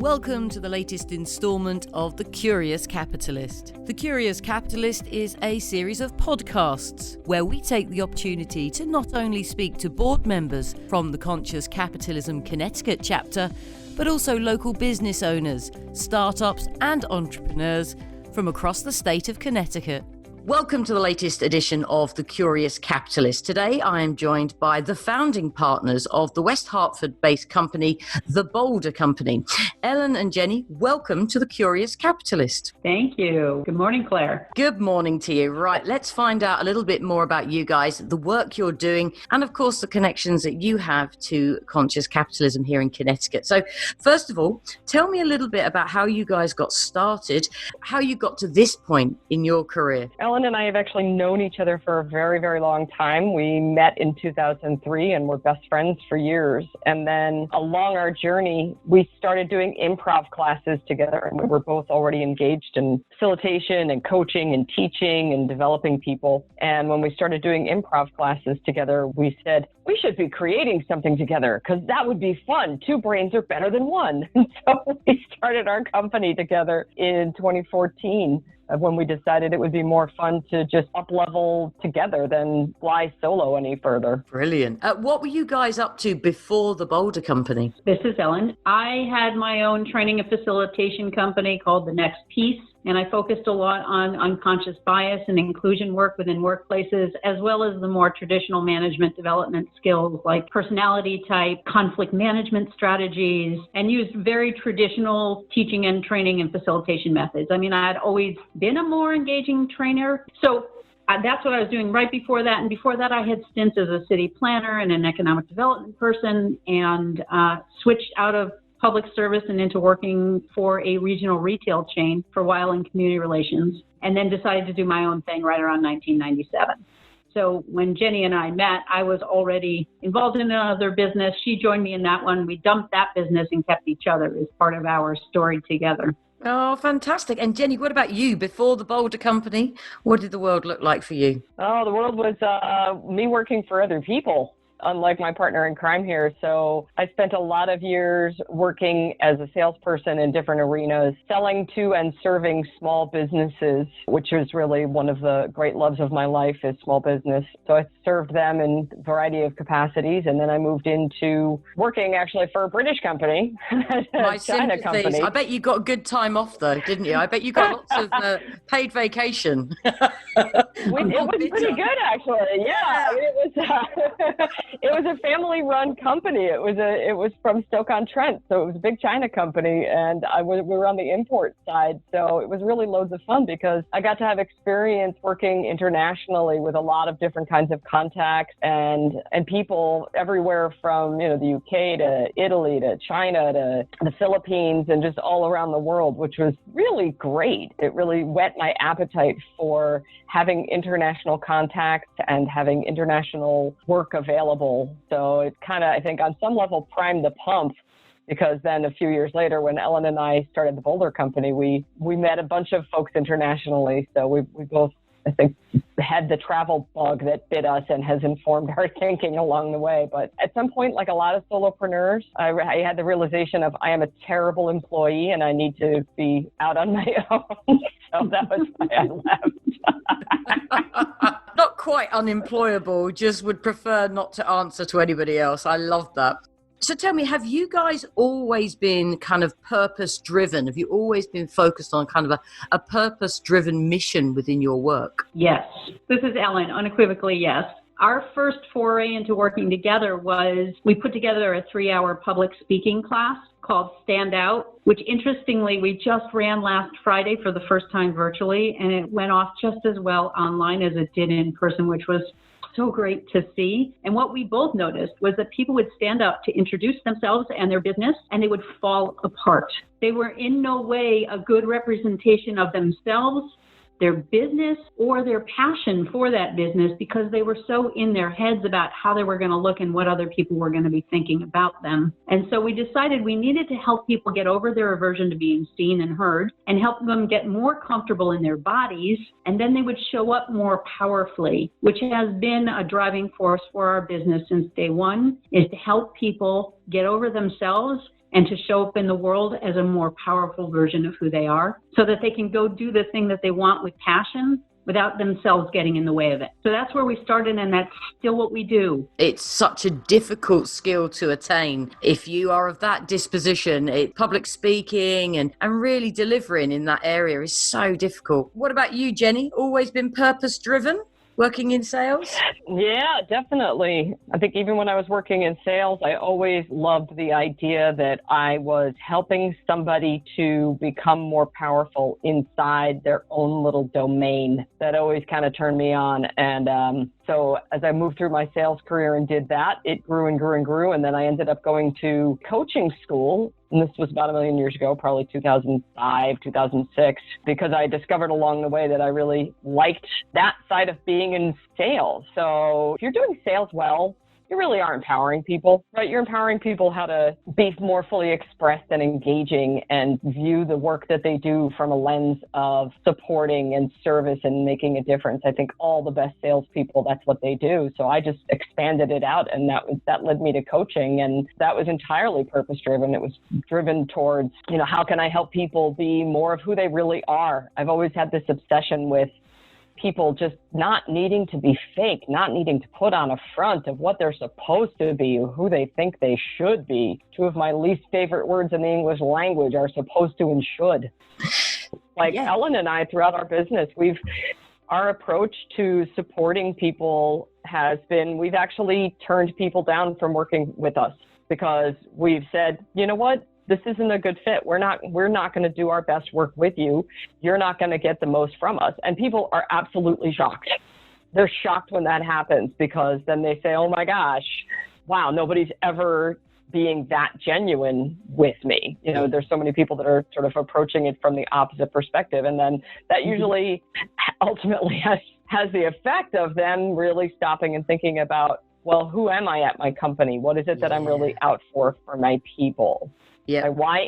Welcome to the latest installment of The Curious Capitalist. The Curious Capitalist is a series of podcasts where we take the opportunity to not only speak to board members from the Conscious Capitalism Connecticut chapter, but also local business owners, startups and entrepreneurs from across the state of Connecticut. Welcome to the latest edition of The Curious Capitalist. Today I am joined by the founding partners of the West Hartford-based company, The Boulder Company. Ellen and Jenny, welcome to The Curious Capitalist. Thank you. Good morning, Claire. Good morning to you. Right, let's find out a little bit more about you guys, the work you're doing, and of course the connections that you have to conscious capitalism here in Connecticut. So first of all, tell me a little bit about how you guys got started, how you got to this point in your career. Ellen and I have actually known each other for a very, very long time. We met in 2003 and were best friends for years. And then along our journey, we started doing improv classes together. And we were both already engaged in facilitation and coaching and teaching and developing people. And when we started doing improv classes together, we said, we should be creating something together because that would be fun. Two brains are better than one. And so we started our company together in 2014. When we decided it would be more fun to just up-level together than fly solo any further. Brilliant. What were you guys up to before the Boulder Company? This is Ellen. I had my own training and facilitation company called The Next Piece, and I focused a lot on unconscious bias and inclusion work within workplaces, as well as the more traditional management development skills like personality type, conflict management strategies, and used very traditional teaching and training and facilitation methods. I mean, I had always been a more engaging trainer. So that's what I was doing right before that. And before that, I had stints as a city planner and an economic development person, and switched out of public service and into working for a regional retail chain for a while in community relations, and then decided to do my own thing right around 1997. So when Jenny and I met, I was already involved in another business. She joined me in that one. We dumped that business and kept each other as part of our story together. Oh, fantastic. And Jenny, what about you? Before the Boulder Company, what did the world look like for you? Oh, the world was me working for other people, unlike my partner in crime here. So I spent a lot of years working as a salesperson in different arenas, selling to and serving small businesses, which is really one of the great loves of my life is small business. So I served them in a variety of capacities. And then I moved into working actually for a British company, My China sympathies. company. I bet you got good time off though, didn't you? I bet you got lots of paid vacation. It was pretty good, actually. Yeah. It was a family-run company. It was from Stoke-on-Trent, so it was a big China company, and we were on the import side. So it was really loads of fun because I got to have experience working internationally with a lot of different kinds of contacts and people everywhere from the UK to Italy to China to the Philippines and just all around the world, which was really great. It really whet my appetite for having international contacts and having international work available. So it kind of, I think, on some level primed the pump, because then a few years later, when Ellen and I started the Boulder Company, we met a bunch of folks internationally. So we both, I think, had the travel bug that bit us and has informed our thinking along the way. But at some point, like a lot of solopreneurs, I had the realization of I am a terrible employee and I need to be out on my own. So that was why I left. Not quite unemployable, just would prefer not to answer to anybody else. I love that. So tell me, have you guys always been kind of purpose-driven? Have you always been focused on kind of a purpose-driven mission within your work? Yes. This is Ellen. Unequivocally, yes. Our first foray into working together was we put together a 3-hour public speaking class called Stand Out, which interestingly we just ran last Friday for the first time virtually, and it went off just as well online as it did in person, which was so great to see. And what we both noticed was that people would stand up to introduce themselves and their business, and they would fall apart. They were in no way a good representation of themselves, their business, or their passion for that business, because they were so in their heads about how they were going to look and what other people were going to be thinking about them. And so we decided we needed to help people get over their aversion to being seen and heard and help them get more comfortable in their bodies, and then they would show up more powerfully, which has been a driving force for our business since day one, is to help people get over themselves and to show up in the world as a more powerful version of who they are so that they can go do the thing that they want with passion without themselves getting in the way of it. So that's where we started, and that's still what we do. It's such a difficult skill to attain. If you are of that disposition, public speaking and really delivering in that area is so difficult. What about you, Jenny? Always been purpose-driven? Working in sales? Yeah, definitely. I think even when I was working in sales, I always loved the idea that I was helping somebody to become more powerful inside their own little domain. That always kind of turned me on. And so as I moved through my sales career and did that, it grew and grew and grew. And then I ended up going to coaching school. And this was about 1 million years ago, probably 2005, 2006, because I discovered along the way that I really liked that side of being in sales. So if you're doing sales well, you really are empowering people, right? You're empowering people how to be more fully expressed and engaging and view the work that they do from a lens of supporting and service and making a difference. I think all the best salespeople, that's what they do. So I just expanded it out, and that led me to coaching, and that was entirely purpose-driven. It was driven towards, how can I help people be more of who they really are? I've always had this obsession with people just not needing to be fake, not needing to put on a front of what they're supposed to be, or who they think they should be. Two of my least favorite words in the English language are supposed to and should. Ellen and I, throughout our business, our approach to supporting people has been, we've actually turned people down from working with us because we've said, you know what? This isn't a good fit. We're not going to do our best work with you. You're not going to get the most from us. And people are absolutely shocked. They're shocked when that happens, because then they say, oh my gosh, wow, nobody's ever being that genuine with me. There's so many people that are sort of approaching it from the opposite perspective. And then that usually ultimately has the effect of them really stopping and thinking about, well, who am I at my company? What is it that I'm really out for my people? Yeah. Why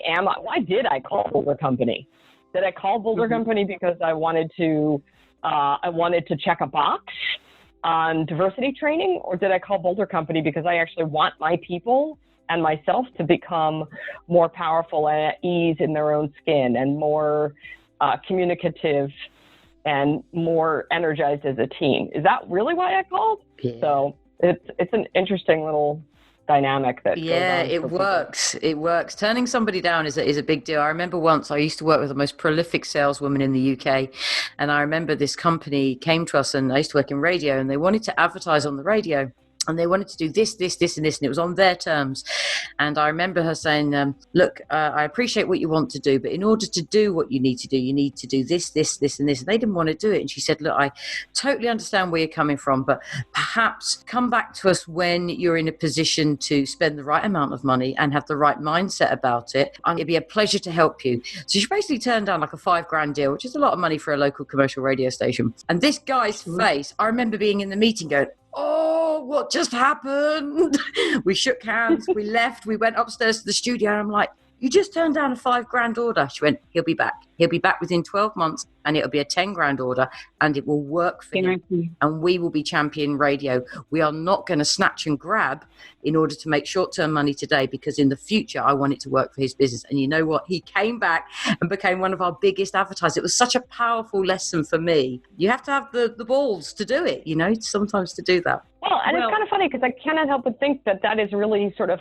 did I call Boulder Company? Did I call Boulder Company because I wanted to check a box on diversity training, or did I call Boulder Company because I actually want my people and myself to become more powerful and at ease in their own skin and more communicative and more energized as a team? Is that really why I called? Yeah. So it's an interesting little dynamic that goes on. It works. Turning somebody down is a big deal. I remember once I used to work with the most prolific saleswoman in the UK, and I remember this company came to us, and I used to work in radio, and they wanted to advertise on the radio. And they wanted to do this, and this, and it was on their terms. And I remember her saying, look, I appreciate what you want to do, but in order to do what you need to do this, this, and this. And they didn't want to do it. And she said, look, I totally understand where you're coming from, but perhaps come back to us when you're in a position to spend the right amount of money and have the right mindset about it. And it'd be a pleasure to help you. So she basically turned down like a $5,000 deal, which is a lot of money for a local commercial radio station. And this guy's face, I remember being in the meeting going, oh, what just happened? We shook hands, we left, we went upstairs to the studio, and I'm like, you just turned down a $5,000 order. She went, he'll be back. He'll be back within 12 months, and it'll be a $10,000 order, and it will work for him. And we will be champion radio. We are not going to snatch and grab in order to make short-term money today, because in the future, I want it to work for his business. And you know what? He came back and became one of our biggest advertisers. It was such a powerful lesson for me. You have to have the balls to do it, sometimes to do that. Well, and it's kind of funny because I cannot help but think that is really sort of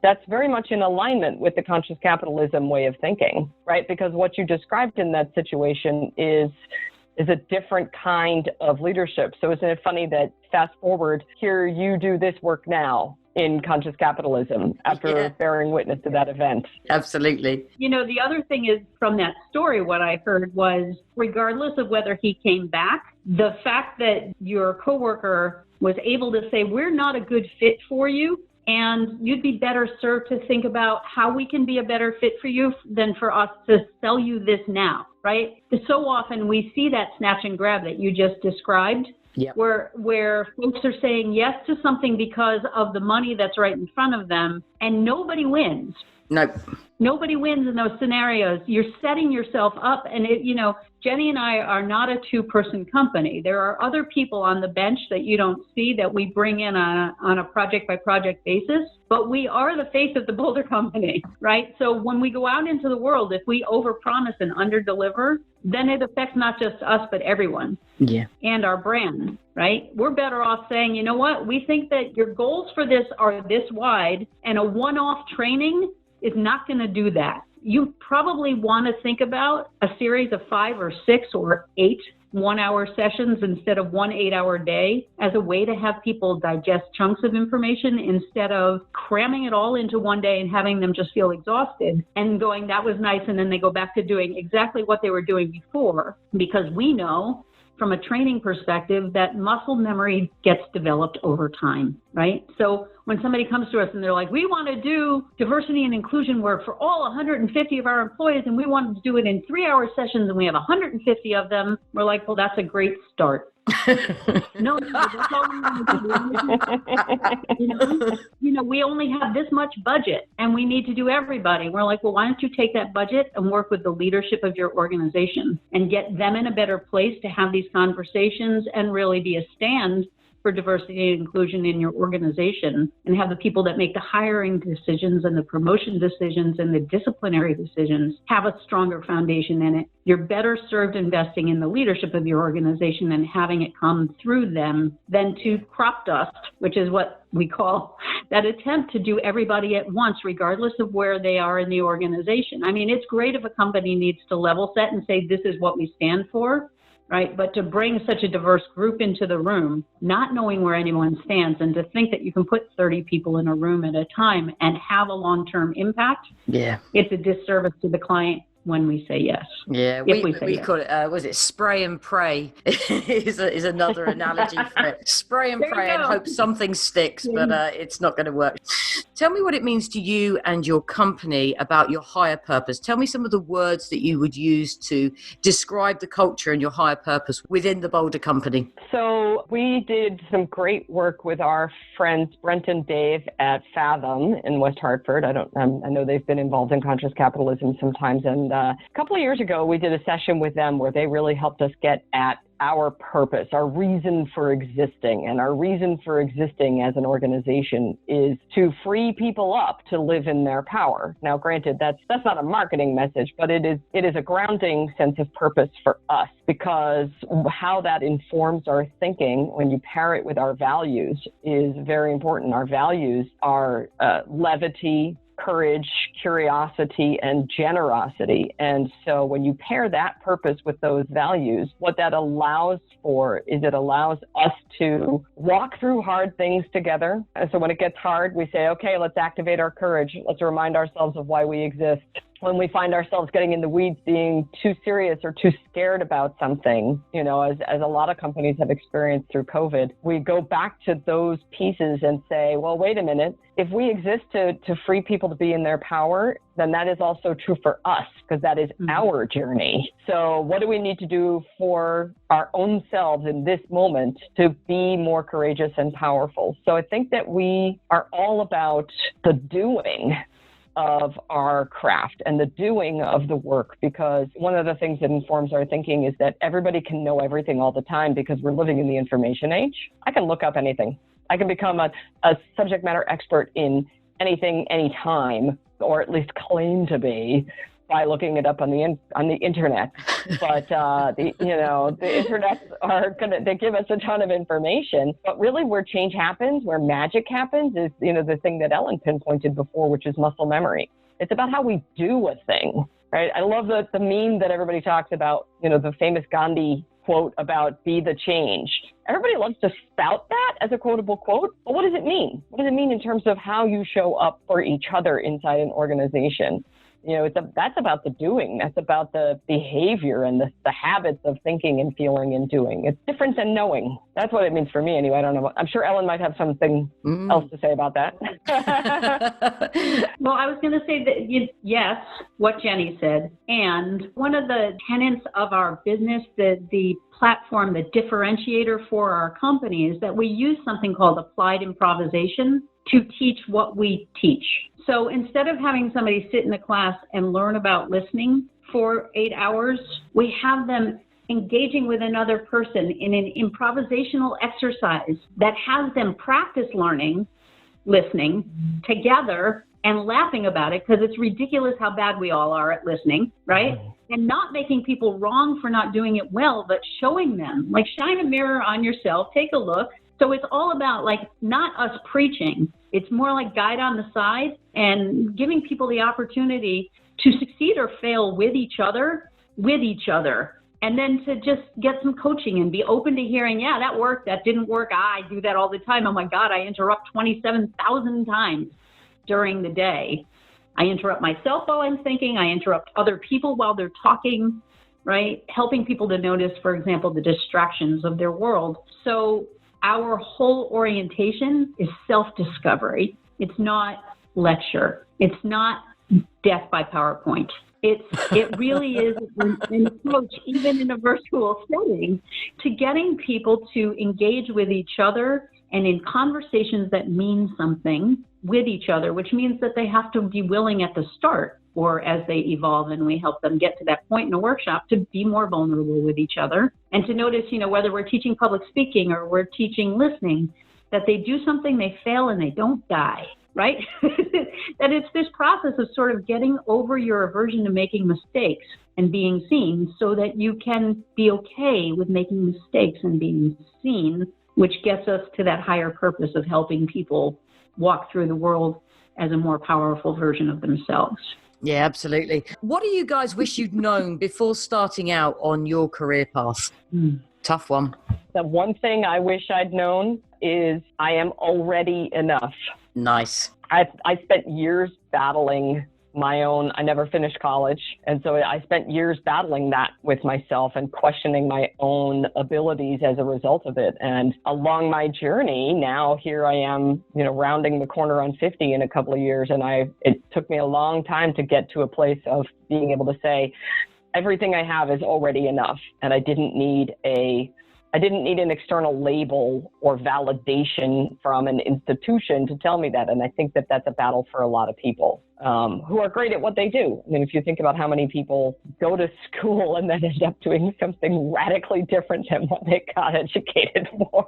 that's very much in alignment with the conscious capitalism way of thinking, right? Because what you described in that situation is a different kind of leadership. So isn't it funny that fast forward, here you do this work now in conscious capitalism after bearing witness to that event? Absolutely. The other thing is, from that story, what I heard was, regardless of whether he came back, the fact that your coworker was able to say, we're not a good fit for you, and you'd be better served to think about how we can be a better fit for you than for us to sell you this now, right? So often we see that snatch and grab that you just described, where folks are saying yes to something because of the money that's right in front of them, and nobody wins. Nope. Nobody wins in those scenarios. You're setting yourself up. And, Jenny and I are not a two-person company. There are other people on the bench that you don't see that we bring in on a project-by-project basis. But we are the face of the Boulder Company, right? So when we go out into the world, if we overpromise and underdeliver, then it affects not just us, but everyone. Yeah. And our brand, right? We're better off saying, you know what? We think that your goals for this are this wide, and a one-off training is not going to do that. You probably want to think about a series of 5 or 6 or 8 one-hour sessions instead of 1 8-hour day as a way to have people digest chunks of information instead of cramming it all into one day and having them just feel exhausted and going, that was nice, and then they go back to doing exactly what they were doing before, because we know from a training perspective that muscle memory gets developed over time, right? So when somebody comes to us and they're like, we want to do diversity and inclusion work for all 150 of our employees, and we want to do it in 3-hour sessions, and we have 150 of them, we're like, well, that's a great start. No, that's all we want to do. We only have this much budget and we need to do everybody. We're like, well, why don't you take that budget and work with the leadership of your organization and get them in a better place to have these conversations and really be a stand for diversity and inclusion in your organization, and have the people that make the hiring decisions and the promotion decisions and the disciplinary decisions have a stronger foundation in it. You're better served investing in the leadership of your organization and having it come through them than to crop dust, which is what we call that attempt to do everybody at once, regardless of where they are in the organization. I mean, it's great if a company needs to level set and say, this is what we stand for. Right. But to bring such a diverse group into the room, not knowing where anyone stands, and to think that you can put 30 people in a room at a time and have a long-term impact. Yeah. It's a disservice to the client when we say yes. Yeah, we call it, was it spray and pray is another analogy for it. Spray and pray and hope something sticks, but it's not going to work. Tell me what it means to you and your company about your higher purpose. Tell me some of the words that you would use to describe the culture and your higher purpose within the Boulder Company. So we did some great work with our friends Brent and Dave at Fathom in West Hartford. I know they've been involved in conscious capitalism sometimes, and a couple of years ago, we did a session with them where they really helped us get at our purpose, our reason for existing. And our reason for existing as an organization is to free people up to live in their power. Now, granted, that's not a marketing message, but it is a grounding sense of purpose for us, because how that informs our thinking when you pair it with our values is very important. Our values are levity, courage, curiosity, and generosity. And so when you pair that purpose with those values, what that allows for is it allows us to walk through hard things together. And so when it gets hard, we say, okay, let's activate our courage. Let's remind ourselves of why we exist. When we find ourselves getting in the weeds, being too serious or too scared about something, as a lot of companies have experienced through COVID, we go back to those pieces and say, well, wait a minute. If we exist to free people to be in their power, then that is also true for us, because that is our journey. So what do we need to do for our own selves in this moment to be more courageous and powerful? So I think that we are all about the doing of our craft and the doing of the work, because one of the things that informs our thinking is that everybody can know everything all the time because we're living in the information age. I can look up anything. I can become a subject matter expert in anything, anytime, or at least claim to be by looking it up on the internet. But the internet they give us a ton of information. But really, where change happens, where magic happens, is the thing that Ellen pinpointed before, which is muscle memory. It's about how we do a thing, right? I love the meme that everybody talks about. The famous Gandhi quote about "be the change." Everybody loves to spout that as a quotable quote, but what does it mean? What does it mean in terms of how you show up for each other inside an organization? That's about the doing. That's about the behavior and the habits of thinking and feeling and doing. It's different than knowing. That's what it means for me anyway. I don't know. I'm sure Ellen might have something else to say about that. Well, I was going to say that, yes, what Jenny said. And one of the tenets of our business, the platform, the differentiator for our company, is that we use something called applied improvisation. to teach what we teach. So instead of having somebody sit in a class and learn about listening for 8 hours, we have them engaging with another person in an improvisational exercise that has them practice listening together and laughing about it, because it's ridiculous how bad we all are at listening, right? And not making people wrong for not doing it well, but showing them, like, shine a mirror on yourself, take a look. So it's all about, like, not us preaching. It's more like guide on the side and giving people the opportunity to succeed or fail with each other, and then to just get some coaching and be open to hearing, yeah, that worked, that didn't work. I do that all the time. Oh my God, I interrupt 27,000 times during the day. I interrupt myself while I'm thinking. I interrupt other people while they're talking, right? Helping people to notice, for example, the distractions of their world. So our whole orientation is self-discovery. It's not lecture. It's not death by PowerPoint. It really is an approach, even in a virtual setting, to getting people to engage with each other and in conversations that mean something with each other, which means that they have to be willing at the start, or as they evolve and we help them get to that point in a workshop, to be more vulnerable with each other and to notice, whether we're teaching public speaking or we're teaching listening, that they do something, they fail, and they don't die. Right? That it's this process of sort of getting over your aversion to making mistakes and being seen, so that you can be okay with making mistakes and being seen, which gets us to that higher purpose of helping people walk through the world as a more powerful version of themselves. Yeah, absolutely. What do you guys wish you'd known before starting out on your career path? Tough one. The one thing I wish I'd known is I am already enough. Nice. I spent years battling my own, I never finished college. And so I spent years battling that with myself and questioning my own abilities as a result of it. And along my journey, now here I am, rounding the corner on 50 in a couple of years. And it took me a long time to get to a place of being able to say, everything I have is already enough. And I didn't need an external label or validation from an institution to tell me that. And I think that that's a battle for a lot of people who are great at what they do. I mean, if you think about how many people go to school and then end up doing something radically different than what they got educated for.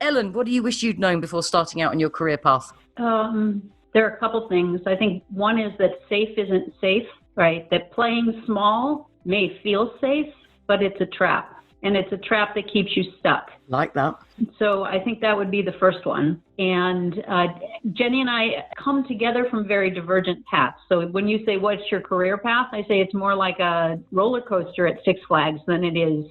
Ellen, what do you wish you'd known before starting out on your career path? There are a couple things. I think one is that safe isn't safe, right? That playing small may feel safe, but it's a trap. And it's a trap that keeps you stuck. Like that. So I think that would be the first one. And Jenny and I come together from very divergent paths. So when you say, what's your career path? I say it's more like a roller coaster at Six Flags than it is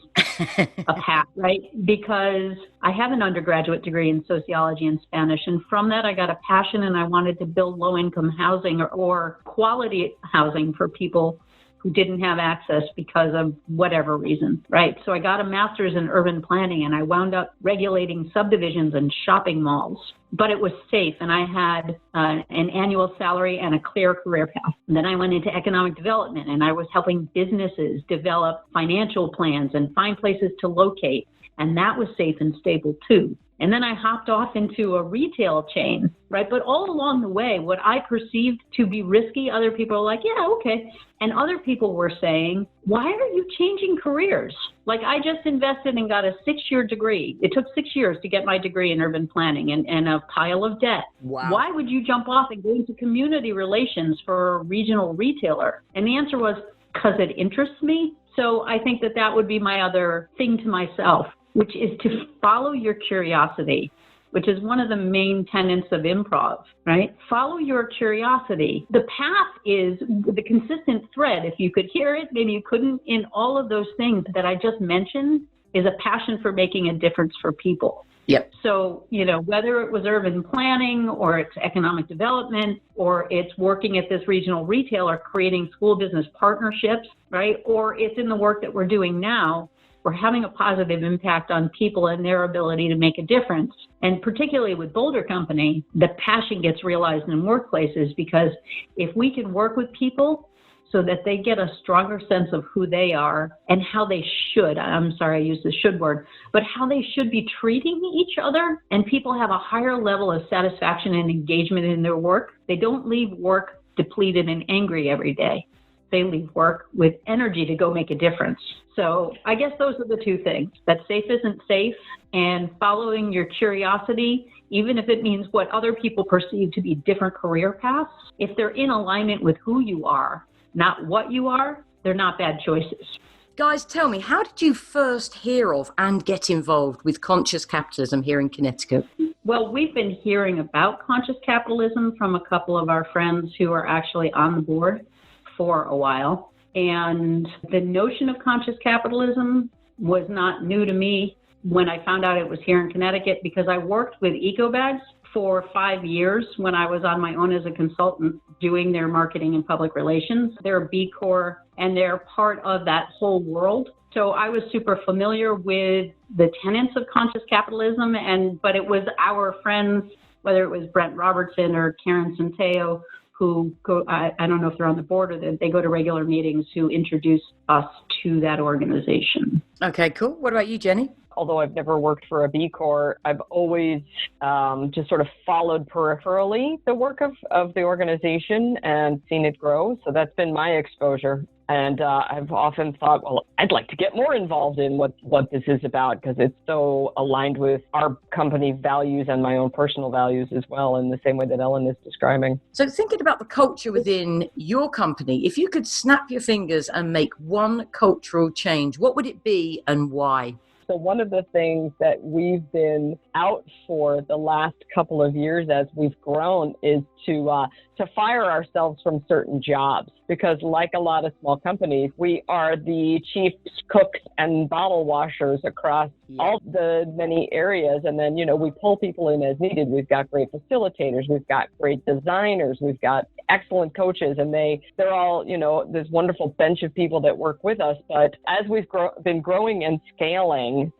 a path, right? Because I have an undergraduate degree in sociology and Spanish. And from that, I got a passion, and I wanted to build low-income housing or quality housing for people who didn't have access because of whatever reason, right? So I got a master's in urban planning, and I wound up regulating subdivisions and shopping malls. But it was safe, and I had an annual salary and a clear career path. And then I went into economic development, and I was helping businesses develop financial plans and find places to locate. And that was safe and stable too. And then I hopped off into a retail chain, right? But all along the way, what I perceived to be risky, other people were like, yeah, okay. And other people were saying, why are you changing careers? Like, I just invested and got a 6-year degree. It took 6 years to get my degree in urban planning and a pile of debt. Wow. Why would you jump off and go into community relations for a regional retailer? And the answer was, because it interests me. So I think that would be my other thing to myself, which is to follow your curiosity, which is one of the main tenets of improv, right? Follow your curiosity. The path is the consistent thread. If you could hear it, maybe you couldn't, in all of those things that I just mentioned, is a passion for making a difference for people. Yep. So, whether it was urban planning or it's economic development or it's working at this regional retailer, creating school business partnerships, right? Or it's in the work that we're doing now, we're having a positive impact on people and their ability to make a difference. And particularly with Boulder Company, the passion gets realized in workplaces, because if we can work with people so that they get a stronger sense of who they are and how they should, I'm sorry, I used the should word, but how they should be treating each other, and people have a higher level of satisfaction and engagement in their work. They don't leave work depleted and angry every day. They leave work with energy to go make a difference. So I guess those are the two things, that safe isn't safe, and following your curiosity, even if it means what other people perceive to be different career paths, if they're in alignment with who you are, not what you are, they're not bad choices. Guys, tell me, how did you first hear of and get involved with conscious capitalism here in Connecticut? Well, we've been hearing about conscious capitalism from a couple of our friends who are actually on the board for a while. And the notion of conscious capitalism was not new to me when I found out it was here in Connecticut, because I worked with EcoBags for 5 years when I was on my own as a consultant doing their marketing and public relations. They're a B Corp and they're part of that whole world. So I was super familiar with the tenets of conscious capitalism, but it was our friends, whether it was Brent Robertson or Karen Centeo, who go, I don't know if they're on the board or they go to regular meetings, who introduced us to that organization. Okay, cool. What about you, Jenny? Although I've never worked for a B Corp, I've always just sort of followed peripherally the work of the organization and seen it grow. So that's been my exposure. And I've often thought, well, I'd like to get more involved in what this is about, because it's so aligned with our company values and my own personal values as well, in the same way that Ellen is describing. So thinking about the culture within your company, if you could snap your fingers and make one cultural change, what would it be and why? So one of the things that we've been out for the last couple of years as we've grown is to fire ourselves from certain jobs, because like a lot of small companies, we are the chief cooks and bottle washers across all the many areas. And then, we pull people in as needed. We've got great facilitators. We've got great designers. We've got excellent coaches, and they're all, this wonderful bench of people that work with us. But as we've been growing and scaling,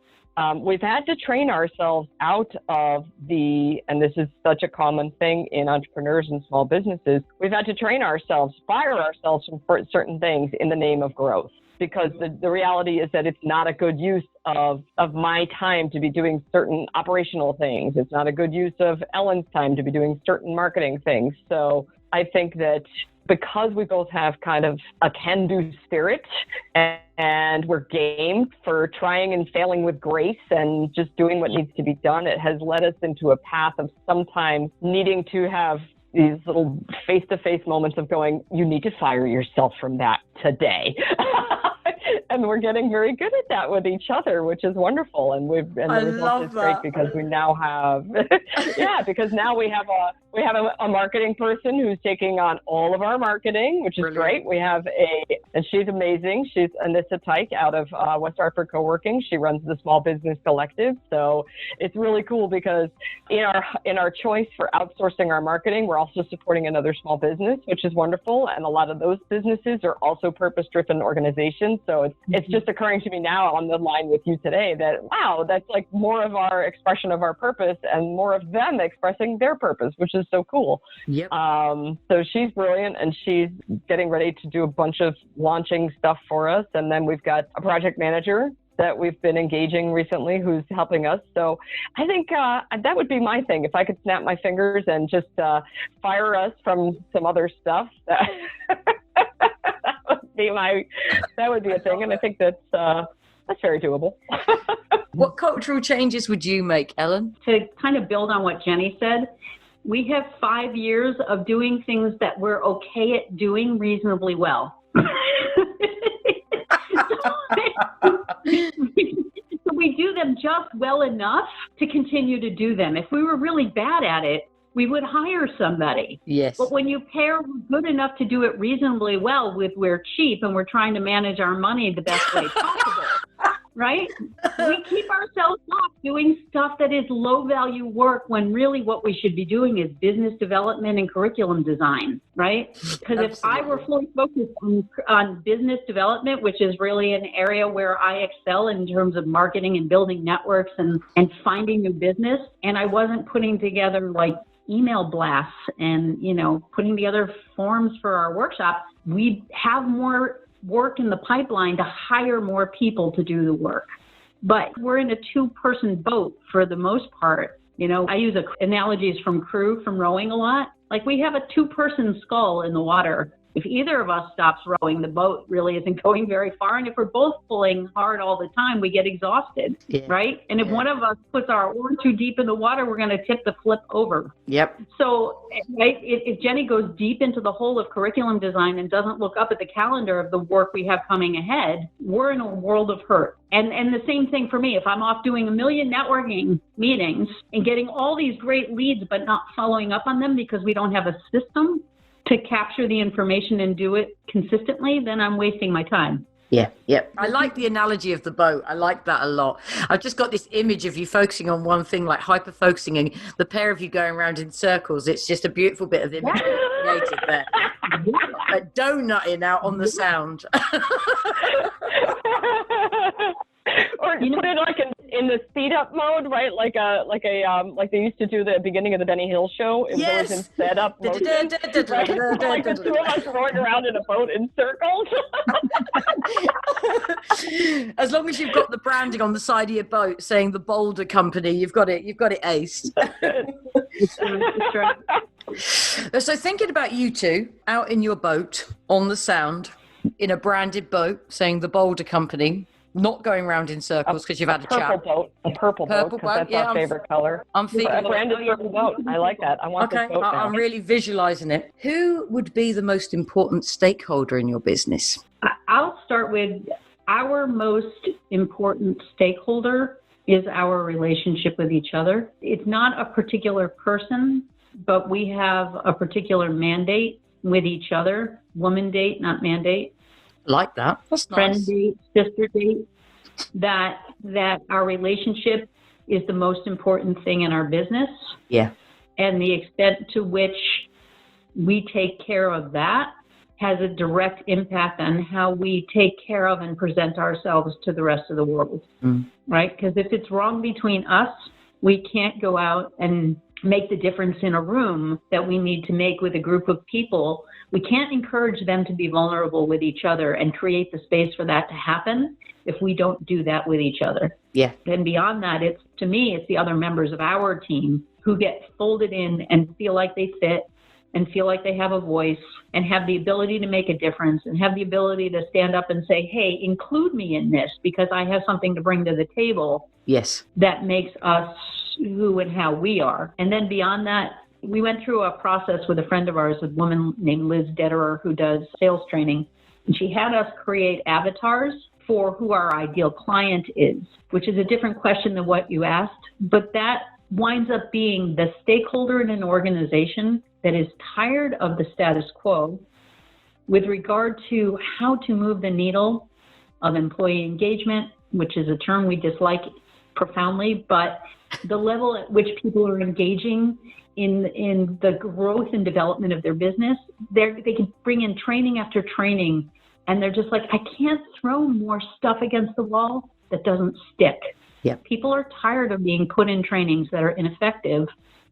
we've had to train ourselves out of and this is such a common thing in entrepreneurs and small businesses, we've had to train ourselves, fire ourselves from certain things in the name of growth. Because the reality is that it's not a good use of my time to be doing certain operational things. It's not a good use of Ellen's time to be doing certain marketing things. So I think that because we both have kind of a can-do spirit and we're game for trying and failing with grace and just doing what needs to be done, it has led us into a path of sometimes needing to have these little face-to-face moments of going, you need to fire yourself from that today. And we're getting very good at that with each other, which is wonderful. And the result is great because we now have, because now we have a marketing person who's taking on all of our marketing, which is great. We have and she's amazing. She's Anissa Tyke out of West Hartford Co-working. She runs the Small Business Collective. So it's really cool because in our choice for outsourcing our marketing, we're also supporting another small business, which is wonderful. And a lot of those businesses are also purpose-driven organizations. So it's just occurring to me now on the line with you today that, wow, that's like more of our expression of our purpose and more of them expressing their purpose, which is so cool. Yep. So she's brilliant, and she's getting ready to do a bunch of launching stuff for us. And then we've got a project manager that we've been engaging recently who's helping us. So I think that would be my thing. If I could snap my fingers and just fire us from some other stuff, that would be a thing. And I think that's very doable. What cultural changes would you make, Ellen? To kind of build on what Jenny said, we have 5 years of doing things that we're okay at doing reasonably well. So we do them just well enough to continue to do them. If we were really bad at it, we would hire somebody. Yes. But when you pair good enough to do it reasonably well with we're cheap and we're trying to manage our money the best way possible, right? We keep ourselves off doing stuff that is low value work when really what we should be doing is business development and curriculum design, right? Because if I were fully focused on business development, which is really an area where I excel in terms of marketing and building networks and finding new business, and I wasn't putting together like email blasts and, putting together forms for our workshops, we have more work in the pipeline to hire more people to do the work. But we're in a 2-person boat for the most part. I use analogies from crew, from rowing a lot. Like, we have a 2-person skull in the water. If either of us stops rowing, the boat really isn't going very far. And if we're both pulling hard all the time, we get exhausted, right? And if one of us puts our oar too deep in the water, we're going to tip the flip over. Yep. So if Jenny goes deep into the hole of curriculum design and doesn't look up at the calendar of the work we have coming ahead, we're in a world of hurt. And the same thing for me. If I'm off doing 1 million networking meetings and getting all these great leads, but not following up on them because we don't have a system to capture the information and do it consistently, then I'm wasting my time. Yeah. I like the analogy of the boat. I like that a lot. I've just got this image of you focusing on one thing, like hyper-focusing, and the pair of you going around in circles. It's just a beautiful bit of imagery created there. Donutting out on the sound. Or put it like in the speed up mode, right? Like they used to do the beginning of the Benny Hill show. It was in sped up motion. Like the 2 of us rowing around in a boat in circles. As long as you've got the branding on the side of your boat saying the Boulder Company, you've got it aced. That's right. So thinking about you two out in your boat on the sound in a branded boat saying the Boulder Company, not going around in circles because you've had a chat. A purple boat, because that's our favorite color. I'm thinking a branded purple boat. I like that. I want this boat now. I'm really visualizing it. Who would be the most important stakeholder in your business? I'll start with our most important stakeholder is our relationship with each other. It's not a particular person, but we have a particular mandate with each other. Woman date, not mandate. Like that. That's nice. Friend date, sister date, that our relationship is the most important thing in our business. Yeah. And the extent to which we take care of that has a direct impact on how we take care of and present ourselves to the rest of the world, right? Because if it's wrong between us, we can't go out and make the difference in a room that we need to make with a group of people. We can't encourage them to be vulnerable with each other and create the space for that to happen if we don't do that with each other. Yeah. And beyond that, it's the other members of our team who get folded in and feel like they fit and feel like they have a voice and have the ability to make a difference and have the ability to stand up and say, hey, include me in this because I have something to bring to the table. Yes. That makes us who and how we are. And then beyond that, we went through a process with a friend of ours, a woman named Liz Detterer, who does sales training. And she had us create avatars for who our ideal client is, which is a different question than what you asked. But that winds up being the stakeholder in an organization that is tired of the status quo with regard to how to move the needle of employee engagement, which is a term we dislike profoundly, but the level at which people are engaging in the growth and development of their business, they can bring in training after training, and they're just like, I can't throw more stuff against the wall that doesn't stick. Yeah. People are tired of being put in trainings that are ineffective.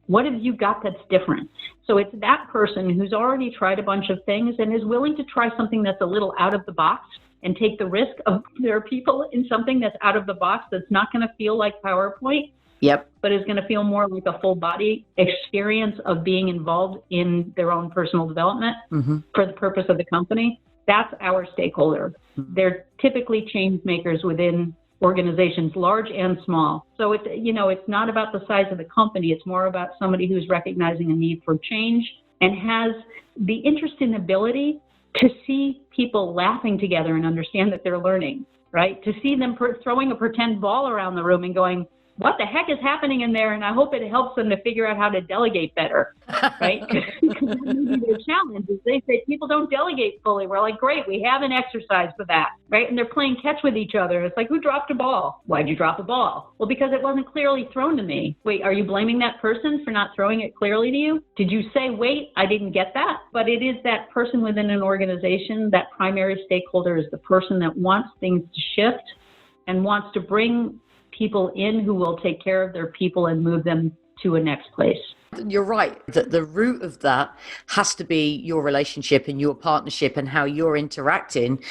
What have you got that's different? So it's that person who's already tried a bunch of things and is willing to try something that's a little out of the box and take the risk of their people in something that's out of the box that's not going to feel like PowerPoint. Yep. But is going to feel more like a full body experience of being involved in their own personal development for the purpose of the company. That's our stakeholder. They're typically change makers within organizations, large and small. So it's not about the size of the company. It's more about somebody who's recognizing a need for change and has the interest and ability to see people laughing together and understand that they're learning, right? To see them throwing a pretend ball around the room and going, what the heck is happening in there? And I hope it helps them to figure out how to delegate better, right? Because maybe their challenge is they say people don't delegate fully. We're like, great, we have an exercise for that, right? And they're playing catch with each other. It's like, who dropped a ball? Why'd you drop a ball? Well, because it wasn't clearly thrown to me. Wait, are you blaming that person for not throwing it clearly to you? Did you say, wait, I didn't get that? But it is that person within an organization, that primary stakeholder is the person that wants things to shift and wants to bring people in who will take care of their people and move them to a next place. You're right that the root of that has to be your relationship and your partnership and how you're interacting.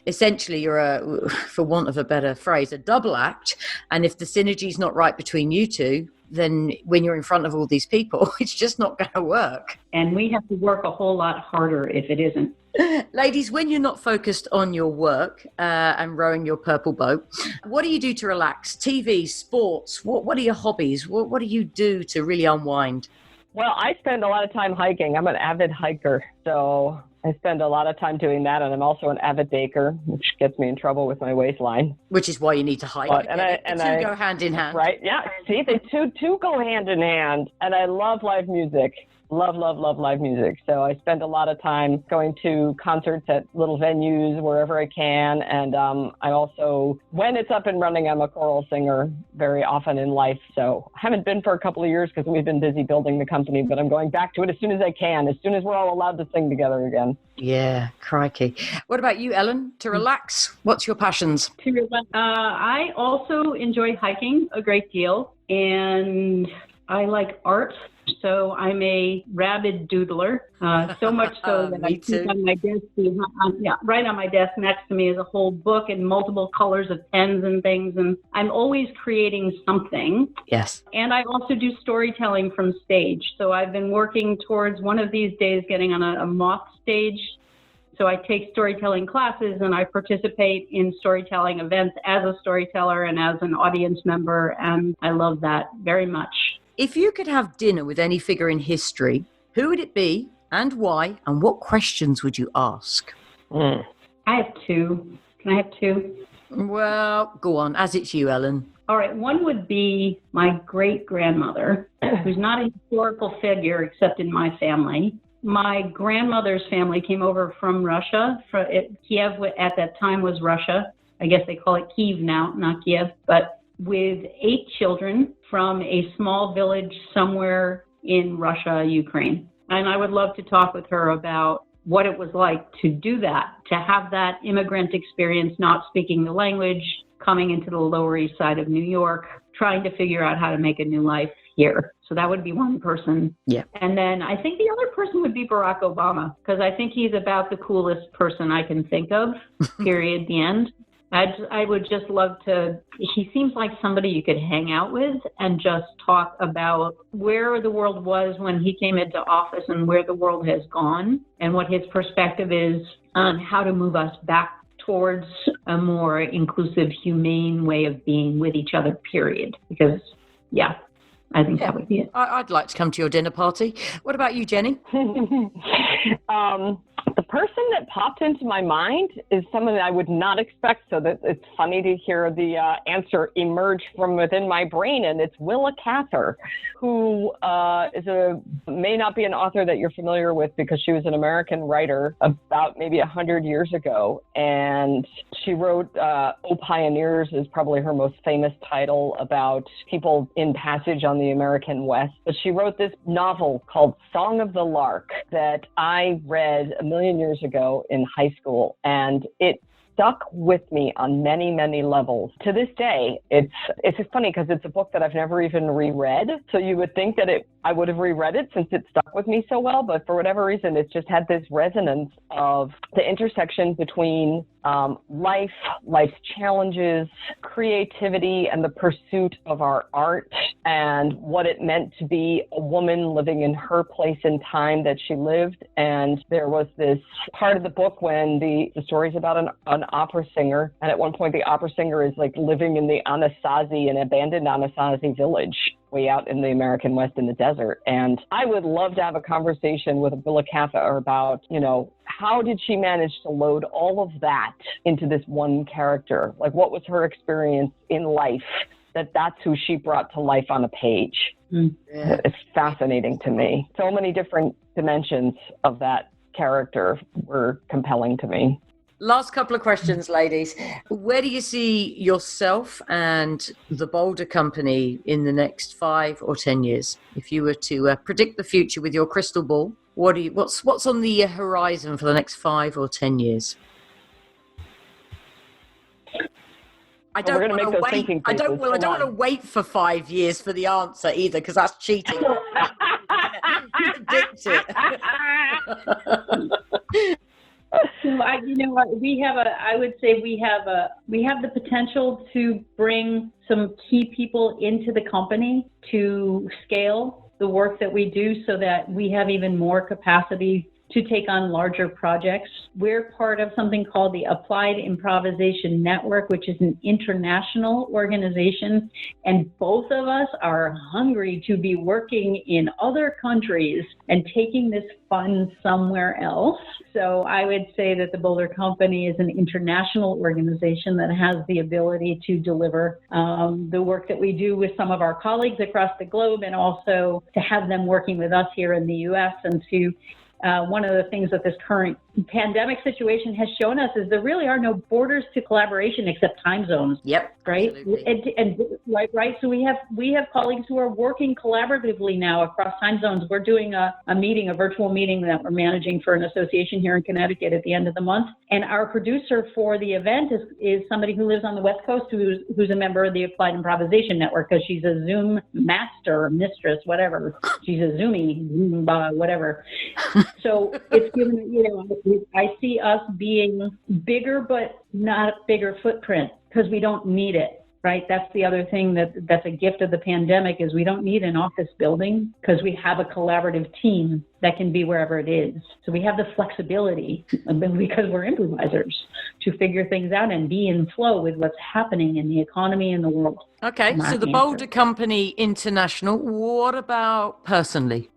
Essentially, you're for want of a better phrase, a double act. And if the synergy's not right between you two, then when you're in front of all these people, it's just not going to work. And we have to work a whole lot harder if it isn't. Ladies, when you're not focused on your work and rowing your purple boat, what do you do to relax? TV, sports, what are your hobbies? What do you do to really unwind? Well, I spend a lot of time hiking. I'm an avid hiker, so I spend a lot of time doing that, and I'm also an avid baker, which gets me in trouble with my waistline. Which is why you need to hike. But, and the two go hand in hand. Right, yeah. See, they two go hand in hand, and I love live music. Love live music. So I spend a lot of time going to concerts at little venues wherever I can. And I also, when it's up and running, I'm a choral singer very often in life. So I haven't been for a couple of years because we've been busy building the company, but I'm going back to it as soon as I can, as soon as we're all allowed to sing together again. Yeah, crikey. What about you, Ellen? To relax, what's your passions? I also enjoy hiking a great deal, and I like art. So I'm a rabid doodler, so much so that I keep on my desk, right on my desk next to me is a whole book in multiple colors of pens and things. And I'm always creating something. Yes. And I also do storytelling from stage. So I've been working towards one of these days getting on a moth stage. So I take storytelling classes and I participate in storytelling events as a storyteller and as an audience member. And I love that very much. If you could have dinner with any figure in history, who would it be and why? And what questions would you ask? I have two. Can I have two? Well, go on, as it's you, Ellen. All right. One would be my great-grandmother, who's not a historical figure except in my family. My grandmother's family came over from Russia. Kiev at that time was Russia. I guess they call it Kiev now, not Kiev. But with 8 children from a small village somewhere in Russia, Ukraine. And I would love to talk with her about what it was like to do that, to have that immigrant experience, not speaking the language, coming into the Lower East Side of New York, trying to figure out how to make a new life here. So that would be one person. Yeah. And then I think the other person would be Barack Obama, because I think he's about the coolest person I can think of, period, the end. I would just love to, he seems like somebody you could hang out with and just talk about where the world was when he came into office and where the world has gone and what his perspective is on how to move us back towards a more inclusive, humane way of being with each other, period. Because, yeah, I think that would be it. I'd like to come to your dinner party. What about you, Jenny? The person that popped into my mind is someone that I would not expect, so that it's funny to hear the answer emerge from within my brain, and it's Willa Cather, who may not be an author that you're familiar with because she was an American writer about maybe 100 years ago, and she wrote "O Pioneers" is probably her most famous title about people in passage on the American West. But she wrote this novel called Song of the Lark that I read a million years ago in high school, and it stuck with me on many, many levels. To this day, it's just funny because it's a book that I've never even reread. So you would think that I would have reread it since it stuck with me so well, but for whatever reason, it's just had this resonance of the intersection between life's challenges, creativity, and the pursuit of our art, and what it meant to be a woman living in her place in time that she lived. And there was this part of the book when the story's about an opera singer, and at one point the opera singer is like living in the Anasazi, an abandoned Anasazi village way out in the American West in the desert. And I would love to have a conversation with Willa Cather about, how did she manage to load all of that into this one character? Like, what was her experience in life that's who she brought to life on a page? Yeah. It's fascinating to me. So many different dimensions of that character were compelling to me. Last couple of questions, ladies. Where do you see yourself and the Boulder Company in the next 5 or 10 years? If you were to predict the future with your crystal ball, what's on the horizon for the next 5 or 10 years? I don't want to wait for 5 years for the answer either, because that's cheating. You predict it. So I would say we have the potential to bring some key people into the company to scale the work that we do so that we have even more capacity to take on larger projects. We're part of something called the Applied Improvisation Network, which is an international organization, and both of us are hungry to be working in other countries and taking this fun somewhere else. So I would say that the Boulder Company is an international organization that has the ability to deliver the work that we do with some of our colleagues across the globe, and also to have them working with us here in the U.S. and to one of the things that this current pandemic situation has shown us is there really are no borders to collaboration except time zones. Yep. Right. And right. So we have colleagues who are working collaboratively now across time zones. We're doing a virtual meeting that we're managing for an association here in Connecticut at the end of the month. And our producer for the event is somebody who lives on the West Coast who's a member of the Applied Improvisation Network, because she's a Zoom master, mistress, whatever. She's a Zoomie, whatever. So it's given, I see us being bigger, but not a bigger footprint, because we don't need it, right? That's the other thing that's a gift of the pandemic, is we don't need an office building because we have a collaborative team that can be wherever it is. So we have the flexibility, because we're improvisers, to figure things out and be in flow with what's happening in the economy and the world. Okay, so the Boulder Company International, what about personally?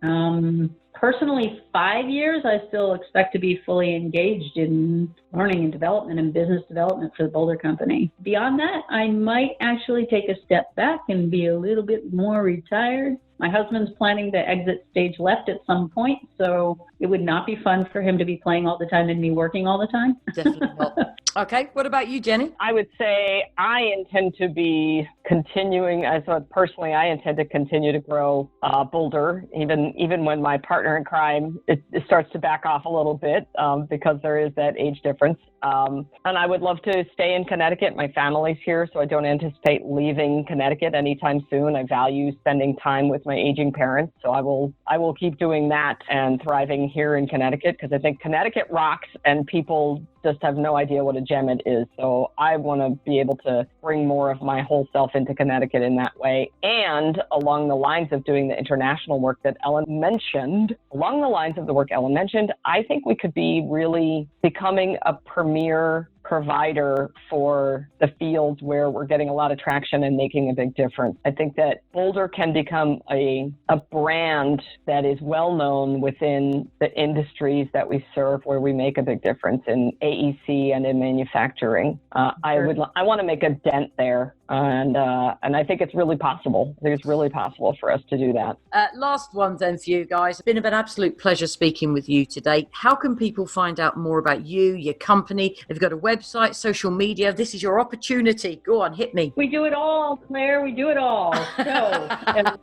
Personally, 5 years, I still expect to be fully engaged in learning and development and business development for the Boulder Company. Beyond that, I might actually take a step back and be a little bit more retired. My husband's planning to exit stage left at some point, so it would not be fun for him to be playing all the time and me working all the time. Definitely not. Okay, what about you, Jenny? I would say I intend to be continuing, I intend to continue to grow Boulder, even when my partner in crime, it starts to back off a little bit because there is that age difference. And I would love to stay in Connecticut. My family's here, so I don't anticipate leaving Connecticut anytime soon. I value spending time with my aging parents, so I will keep doing that and thriving here in Connecticut, because I think Connecticut rocks and people just have no idea what a gem it is. So I want to be able to bring more of my whole self into Connecticut in that way. And along the lines of doing the international work that Ellen mentioned, I think we could be really becoming a premier provider for the fields where we're getting a lot of traction and making a big difference. I think that Boulder can become a brand that is well known within the industries that we serve, where we make a big difference in AEC and in manufacturing. I want to make a dent there. And I think it's really possible. I think it's really possible for us to do that. Last one then for you guys. It's been an absolute pleasure speaking with you today. How can people find out more about you, your company? Have you got a website, social media? This is your opportunity. Go on, hit me. We do it all, Claire. We do it all. So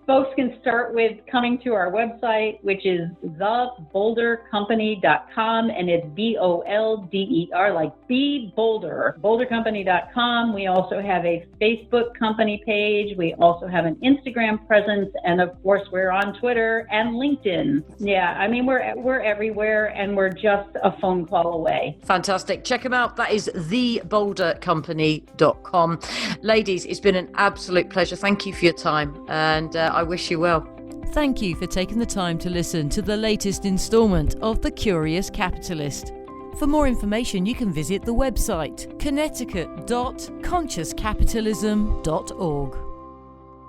folks can start with coming to our website, which is thebouldercompany.com, and it's BOLDER, like be Boulder, bouldercompany.com. We also have a Facebook company page. We also have an Instagram presence, and of course we're on Twitter and LinkedIn. Yeah, I mean we're everywhere, and we're just a phone call away. Fantastic. Check them out. That is thebouldercompany.com. Ladies, it's been an absolute pleasure. Thank you for your time, and I wish you well. Thank you for taking the time to listen to the latest installment of The Curious Capitalist. For more information, you can visit the website connecticut.consciouscapitalism.org.